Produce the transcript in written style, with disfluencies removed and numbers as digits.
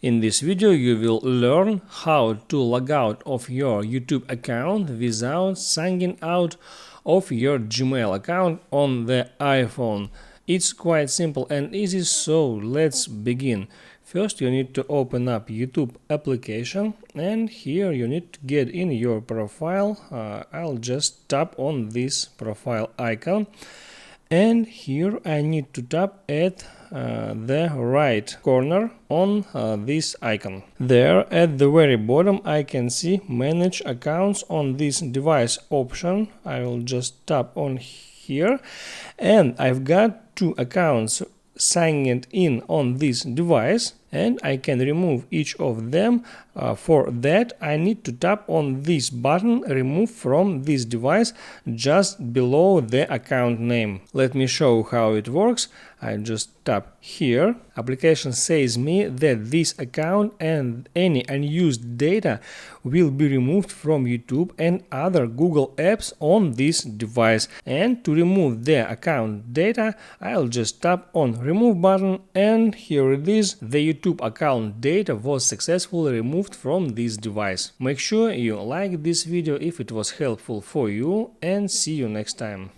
In this video you will learn how to log out of your YouTube account without signing out of your Gmail account on the iPhone. It's quite simple and easy, so let's begin. First you need to open up YouTube application, and here you need to get in your profile. I'll just tap on this profile icon. And here I need to tap at the right corner on this icon. There at the very bottom I can see manage accounts on this device option. I will just tap on here, and I've got two accounts signed in on this device, and I can remove each of them. For that I need to tap on this button remove from this device just below the account name. Let me show how it works. I just tap here. Application says me that this account and any unused data will be removed from YouTube and other Google apps on this device. And to remove the account data, I'll just tap on remove button, and here it is. The YouTube account data was successfully removed from this device. Make sure you like this video if it was helpful for you, and see you next time.